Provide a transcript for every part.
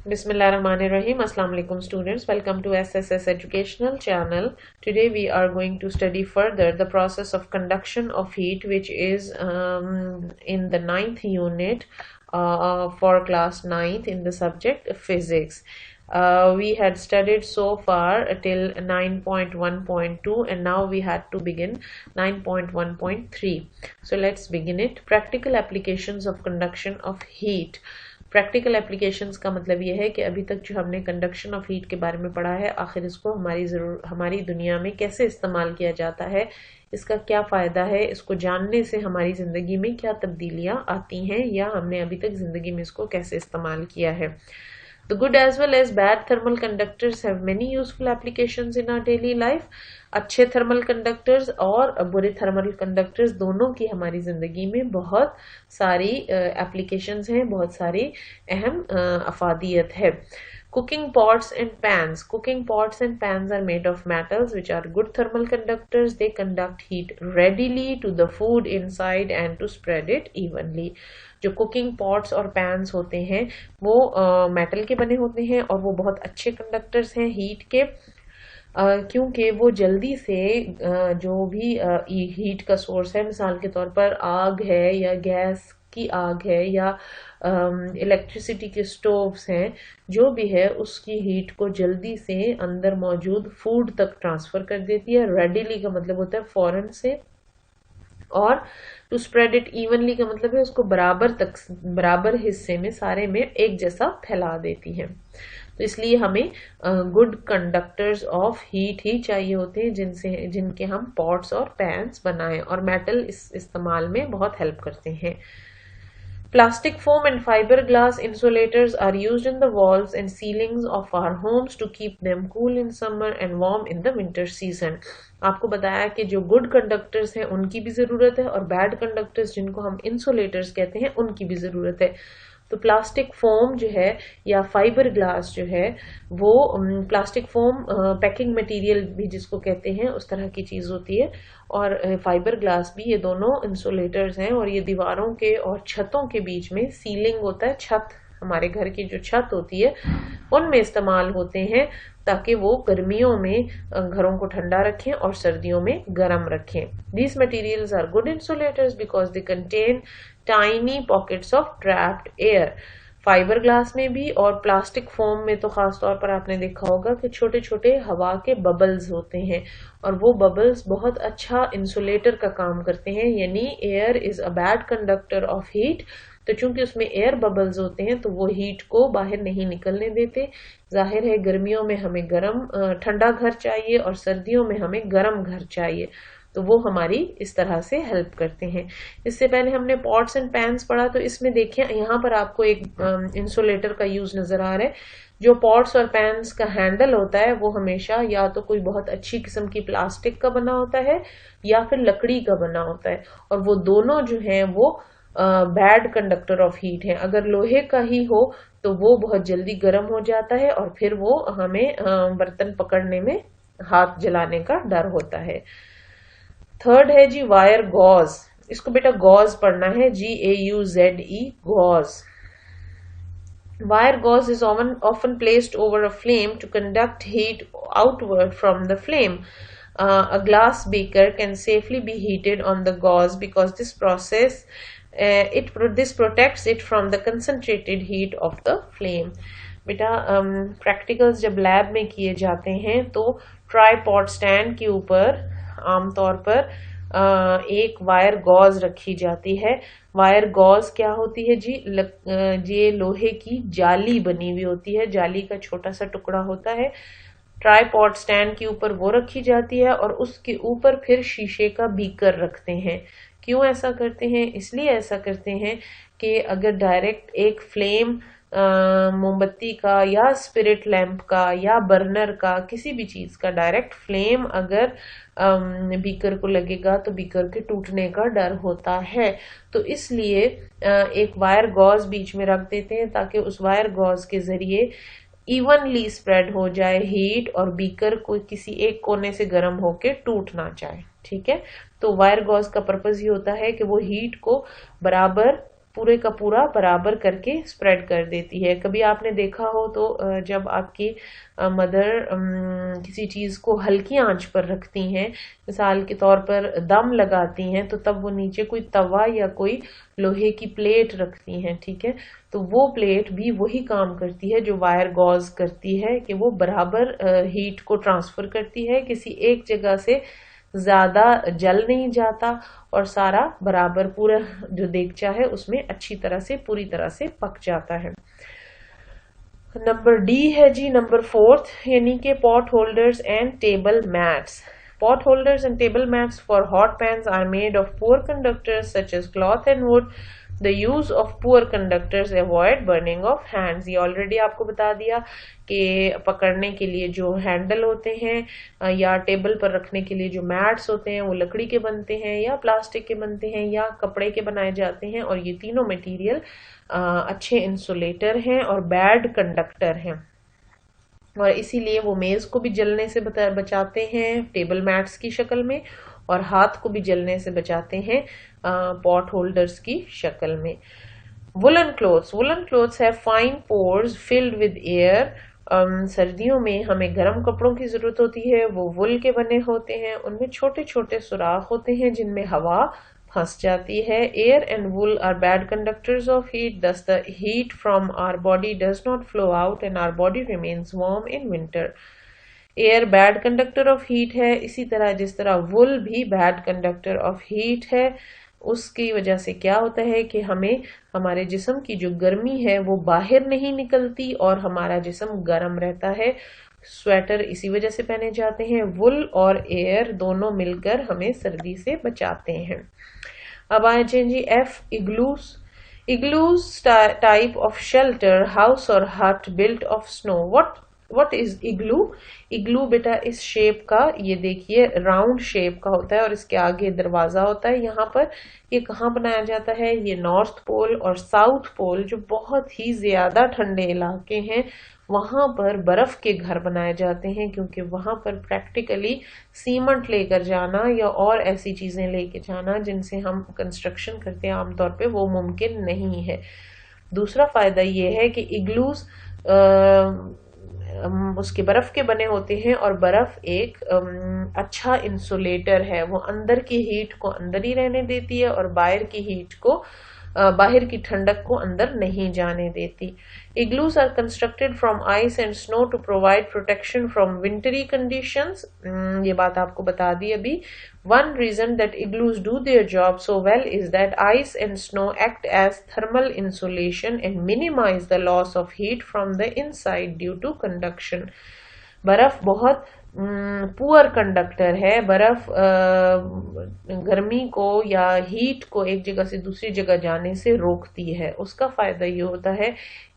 Bismillahirrahmanirrahim. Assalamu alaikum students. Welcome to SSS Educational Channel. Today we are going to study further the process of conduction of heat, which is in the 9th unit for class 9th in the subject physics. We had studied so far till 9.1.2 and now we had to begin 9.1.3. So let's begin it. Practical applications of conduction of heat. Practical applications का मतलब ये है कि अभी तक जो हमने conduction of heat के बारे में पढ़ा है, आखिर इसको हमारी दुनिया में कैसे इस्तेमाल किया जाता है, इसका क्या फ़ायदा है, इसको जानने से हमारी ज़िंदगी में क्या तब्दीलियाँ आती हैं या हमने अभी तक ज़िंदगी में इसको कैसे इस्तेमाल किया है. The good as well as bad thermal conductors have many useful applications in our daily life. अच्छे थर्मल कंडक्टर्स और बुरे थर्मल कंडक्टर्स दोनों की हमारी ज़िंदगी में बहुत सारी एप्लीकेशंस हैं, बहुत सारी अहम अफादियत है. Cooking pots and pans. Cooking pots and pans are made of metals which are good thermal conductors. They conduct heat readily to the food inside and to spread it evenly. जो cooking pots और pans होते हैं वो metal के बने होते हैं और वो बहुत अच्छे कंडक्टर्स हैं हीट के, क्योंकि वो जल्दी से जो भी हीट का सोर्स है, मिसाल के तौर पर आग है या गैस की आग है या इलेक्ट्रिसिटी के स्टोव्स हैं, जो भी है उसकी हीट को जल्दी से अंदर मौजूद फूड तक ट्रांसफर कर देती है. रेडिली का मतलब होता है फौरन से, और टू स्प्रेड इट इवनली का मतलब है उसको बराबर हिस्से में सारे में एक जैसा फैला देती है. तो इसलिए हमें गुड कंडक्टर्स ऑफ हीट ही चाहिए होते हैं जिनके हम पॉट्स और पैन्स बनाएं, और मेटल इस इस्तेमाल में बहुत हेल्प करते हैं. Plastic foam and fiberglass insulators are used in the walls and ceilings of our homes to keep them cool in summer and warm in the winter season. आपको बताया कि जो गुड कंडक्टर्स हैं उनकी भी ज़रूरत है और बैड कंडक्टर्स जिनको हम इंसुलेटर्स कहते हैं उनकी भी ज़रूरत है. तो प्लास्टिक फोम जो है या फाइबर ग्लास जो है वो प्लास्टिक फोम पैकिंग मटेरियल भी जिसको कहते हैं उस तरह की चीज़ होती है, और फाइबर ग्लास भी, ये दोनों इंसुलेटर्स हैं और ये दीवारों के और छतों के बीच में, सीलिंग होता है छत, हमारे घर की जो छत होती है उनमें इस्तेमाल होते हैं ताकि वो गर्मियों में घरों को ठंडा रखें और सर्दियों में गर्म रखें. These materials are good insulators because they contain tiny pockets of trapped air. Fibre glass में भी और प्लास्टिक फोम में तो खास तौर पर आपने देखा होगा कि छोटे छोटे हवा के बबल्स होते हैं और वो बबल्स बहुत अच्छा इंसुलेटर का काम करते हैं. यानी air is a bad conductor of heat. तो चूंकि उसमें एयर बबल्स होते हैं तो वो हीट को बाहर नहीं निकलने देते. जाहिर है गर्मियों में हमें ठंडा घर चाहिए और सर्दियों में हमें गर्म घर चाहिए, तो वो हमारी इस तरह से हेल्प करते हैं. इससे पहले हमने पॉट्स एंड पैन्स पढ़ा, तो इसमें देखें यहाँ पर आपको एक इंसुलेटर का यूज नजर आ रहा है. जो पॉट्स और पैन्स का हैंडल होता है वो हमेशा या तो कोई बहुत अच्छी किस्म की प्लास्टिक का बना होता है या फिर लकड़ी का बना होता है, और वो दोनों जो हैं वो बैड कंडक्टर ऑफ हीट है. अगर लोहे का ही हो तो वो बहुत जल्दी गर्म हो जाता है और फिर वो हमें बर्तन पकड़ने में हाथ जलाने का डर होता है. थर्ड है जी वायर गॉज. इसको बेटा गॉज पढ़ना है, GAUZE, gauze. Wire gauze is often placed over a flame to conduct heat outward from the flame. A glass beaker can safely be heated on the gauze because this protects it from the concentrated heat of the flame. बेटा practicals जब lab में किए जाते हैं तो tripod stand के ऊपर आमतौर पर एक वायर गॉज रखी जाती है. वायर गॉज क्या होती है जी? ये लोहे की जाली बनी हुई होती है, जाली का छोटा सा टुकड़ा होता है. ट्राईपॉड स्टैंड के ऊपर वो रखी जाती है और उसके ऊपर फिर शीशे का बीकर रखते हैं. क्यों ऐसा करते हैं? इसलिए ऐसा करते हैं कि अगर डायरेक्ट एक फ्लेम मोमबत्ती का या स्पिरिट लैंप का या बर्नर का किसी भी चीज का डायरेक्ट फ्लेम अगर बीकर को लगेगा तो बीकर के टूटने का डर होता है. तो इसलिए एक वायर गॉज बीच में रख देते हैं ताकि उस वायर गॉज के जरिए इवनली स्प्रेड हो जाए हीट और बीकर को किसी एक कोने से गर्म होके टूट ना जाए. ठीक है, तो वायर गॉज का पर्पज ये होता है कि वो हीट को बराबर पूरे का पूरा बराबर करके स्प्रेड कर देती है। कभी आपने देखा हो तो जब आपकी मदर किसी चीज को हल्की आंच पर रखती हैं, मिसाल के तौर पर दम लगाती हैं, तो तब वो नीचे कोई तवा या कोई लोहे की प्लेट रखती हैं, ठीक है। तो वो प्लेट भी वही काम करती है जो वायर गॉज करती है, कि वो बराबर हीट को ट्रांसफर करती है, किसी एक जगह से ज्यादा जल नहीं जाता और सारा बराबर पूरा जो देगचा है उसमें अच्छी तरह से पूरी तरह से पक जाता है। नंबर डी है जी, नंबर 4, यानी कि pot holders and table mats. Pot holders and table mats for hot pans are made of poor conductors such as cloth and wood. The use of poor conductors avoid burning of hands. ये already आपको बता दिया कि पकड़ने के लिए जो handle होते हैं या टेबल पर रखने के लिए जो मैट्स होते हैं वो लकड़ी के बनते हैं या प्लास्टिक के बनते हैं या कपड़े के बनाए जाते हैं, और ये तीनों मटेरियल अच्छे इंसुलेटर हैं और बैड कंडक्टर हैं, और इसीलिए वो मेज को भी जलने से बचाते हैं टेबल मैट्स की शक्ल में, और हाथ को भी जलने से बचाते हैं पॉट होल्डर्स की शक्ल में। Woollen clothes have fine pores filled with air. सर्दियों में हमें गर्म कपड़ों की जरूरत होती है, वो वुल के बने होते हैं, उनमें छोटे छोटे सुराख होते हैं जिनमें हवा फंस जाती है। Air and wool are bad conductors of heat, thus the heat from our body does not flow out and our body remains warm in winter. Air bad conductor of heat है, इसी तरह जिस तरह वुल भी बैड कंडक्टर ऑफ हीट है। उसकी वजह से क्या होता है कि हमें हमारे जिस्म की जो गर्मी है वो बाहर नहीं निकलती और हमारा जिस्म गर्म रहता है। स्वेटर इसी वजह से पहने जाते हैं। वुल और एयर दोनों मिलकर हमें सर्दी से बचाते हैं। अब आए G F, igloos type of shelter, house और hut built of snow. What is igloo? Igloo बेटा इस शेप का, ये देखिए राउंड शेप का होता है और इसके आगे दरवाजा होता है। यहाँ पर ये कहाँ बनाया जाता है? ये नॉर्थ पोल और साउथ पोल जो बहुत ही ज्यादा ठंडे इलाके हैं वहां पर बर्फ के घर बनाए जाते हैं, क्योंकि वहां पर प्रैक्टिकली सीमेंट लेकर जाना या और ऐसी चीजें लेके जाना जिनसे हम कंस्ट्रक्शन करते हैं आमतौर पे वो मुमकिन नहीं है। दूसरा फायदा ये है कि इग्लूज उसके बर्फ के बने होते हैं और बर्फ एक अच्छा इंसुलेटर है, वो अंदर की हीट को अंदर ही रहने देती है और बाहर की हीट को बाहर की ठंडक को अंदर नहीं जाने देती। Igloos are constructed from ice and snow to provide protection from wintry conditions. ये बात आपको बता दी अभी। One reason that igloos do their job so well is that ice and snow act as thermal insulation and minimize the loss of heat from the inside due to conduction. बर्फ बहुत poor conductor है। बर्फ गर्मी को या heat को एक जगह से दूसरी जगह जाने से रोकती है। उसका फायदा ये होता है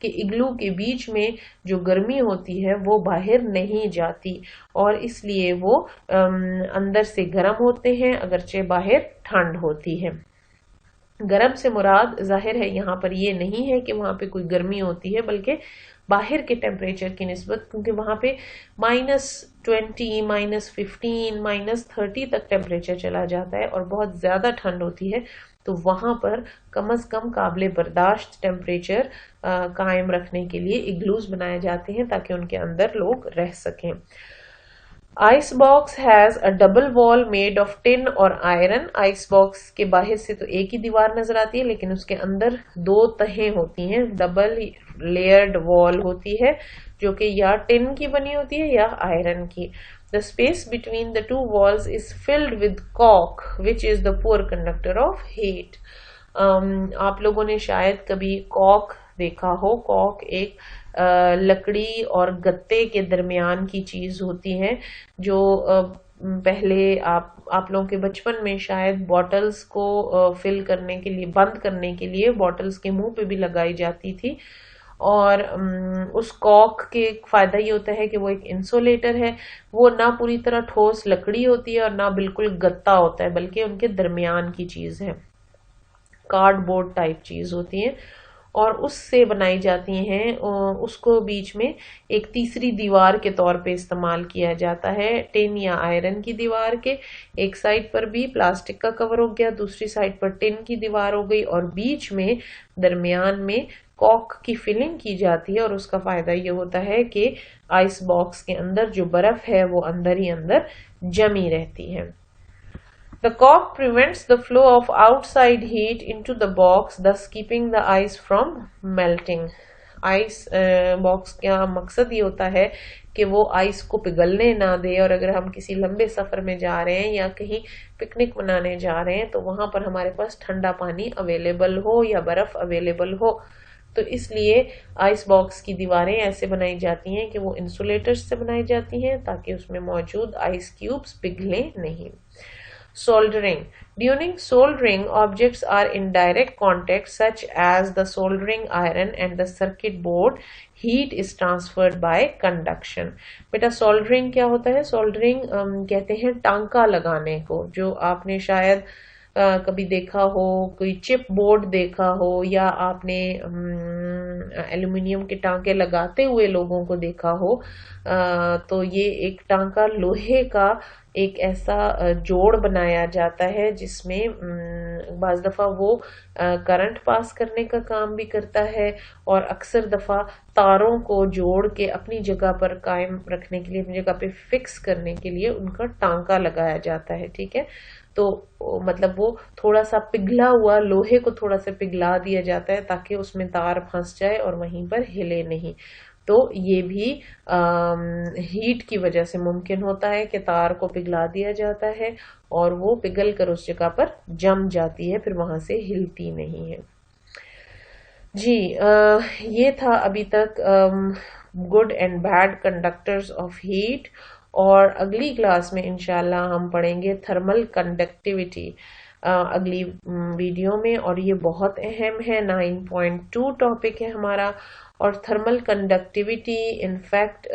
कि इग्लू के बीच में जो गर्मी होती है वो बाहर नहीं जाती और इसलिए वो अंदर से गर्म होते हैं अगरचे बाहर ठंड होती है। गर्म से मुराद जाहिर है यहाँ पर ये नहीं है कि वहां पे कोई गर्मी होती है, बल्कि बाहर के टेम्परेचर की निस्बत, क्योंकि वहां पे -20, -15, -30 तक टेम्परेचर चला जाता है और बहुत ज्यादा ठंड होती है, तो वहां पर कम अज कम काबिल बर्दाश्त टेम्परेचर कायम रखने के लिए इग्लूज बनाए जाते हैं ताकि उनके अंदर लोग रह सकें। Ice box has a double wall made of tin और आयरन। आइस बॉक्स के बाहर से तो एक ही दीवार नजर आती है, लेकिन उसके अंदर दो तहें होती हैं, डबल लेयर्ड वॉल होती है जो कि या टिन की बनी होती है या आयरन की। The space between the two walls is filled with कॉक which is the poor conductor of heat. आप लोगों ने शायद कभी कॉक देखा हो। कॉक एक लकड़ी और गत्ते के दरमियान की चीज होती है जो पहले आप लोगों के बचपन में शायद बॉटल्स को फिल करने के लिए, बंद करने के लिए बॉटल्स के मुंह पे भी लगाई जाती थी। और उस कॉक के फायदा ये होता है कि वो एक इंसुलेटर है, वो ना पूरी तरह ठोस लकड़ी होती है और ना बिल्कुल गत्ता होता है, बल्कि उनके दरमियान की चीज है, कार्डबोर्ड टाइप चीज होती है। और उससे बनाई जाती हैं, उसको बीच में एक तीसरी दीवार के तौर पे इस्तेमाल किया जाता है। टिन या आयरन की दीवार के एक साइड पर भी प्लास्टिक का कवर हो गया, दूसरी साइड पर टिन की दीवार हो गई, और बीच में दरमियान में कॉक की फिलिंग की जाती है। और उसका फायदा ये होता है कि आइस बॉक्स के अंदर जो बर्फ है वो अंदर ही अंदर जमी रहती है। The cork prevents the flow of outside heat into the box, thus keeping the ice from melting. Ice box का मकसद ये होता है कि वो आइस को पिघलने ना दे, और अगर हम किसी लंबे सफर में जा रहे हैं या कहीं पिकनिक मनाने जा रहे हैं तो वहां पर हमारे पास ठंडा पानी अवेलेबल हो या बर्फ अवेलेबल हो, तो इसलिए आइस बॉक्स की दीवारें ऐसे बनाई जाती हैं कि वो इंसुलेटर्स से बनाई जाती हैं ताकि उसमें मौजूद आइस क्यूब्स पिघलें नहीं। Soldering. During soldering, objects are in direct contact, such as the soldering iron and the circuit board. Heat is transferred by conduction. बेटा soldering क्या होता है? Soldering कहते हैं टांका लगाने को, जो आपने शायद कभी देखा हो, कोई चिप बोर्ड देखा हो, या आपने एल्यूमिनियम के टांके लगाते हुए लोगों को देखा हो। तो ये एक टांका लोहे का एक ऐसा जोड़ बनाया जाता है जिसमें बाज दफा वो करंट पास करने का काम भी करता है, और अक्सर दफा तारों को जोड़ के अपनी जगह पर कायम रखने के लिए, अपनी जगह पे फिक्स करने के लिए उनका टांका लगाया जाता है। ठीक है, तो मतलब वो थोड़ा सा पिघला हुआ लोहे को थोड़ा सा पिघला दिया जाता है ताकि उसमें तार फंस जाए और वहीं पर हिले नहीं। तो ये भी हीट की वजह से मुमकिन होता है कि तार को पिघला दिया जाता है और वो पिघल कर उस जगह पर जम जाती है, फिर वहां से हिलती नहीं है। जी, ये था अभी तक good and bad conductors of heat, और अगली क्लास में इंशाल्लाह हम पढ़ेंगे थर्मल कंडक्टिविटी अगली वीडियो में, और ये बहुत अहम है। 9.2 टॉपिक है हमारा, और थर्मल कंडक्टिविटी इनफैक्ट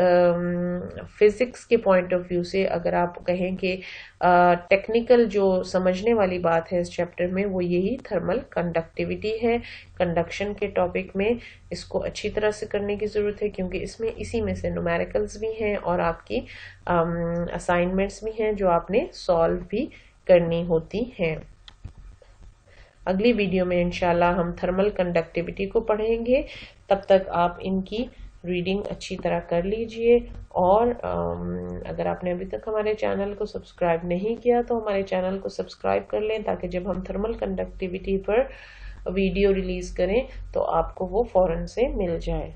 फिजिक्स के पॉइंट ऑफ व्यू से अगर आप कहें कि टेक्निकल जो समझने वाली बात है इस चैप्टर में, वो यही थर्मल कंडक्टिविटी है। कंडक्शन के टॉपिक में इसको अच्छी तरह से करने की ज़रूरत है, क्योंकि इसमें इसी में से न्यूमेरिकल्स भी हैं और आपकी असाइनमेंट्स भी हैं जो आपने सॉल्व भी करनी होती हैं। अगली वीडियो में इंशाल्लाह हम थर्मल कंडक्टिविटी को पढ़ेंगे। तब तक आप इनकी रीडिंग अच्छी तरह कर लीजिए, और अगर आपने अभी तक हमारे चैनल को सब्सक्राइब नहीं किया तो हमारे चैनल को सब्सक्राइब कर लें, ताकि जब हम थर्मल कंडक्टिविटी पर वीडियो रिलीज करें तो आपको वो फौरन से मिल जाए।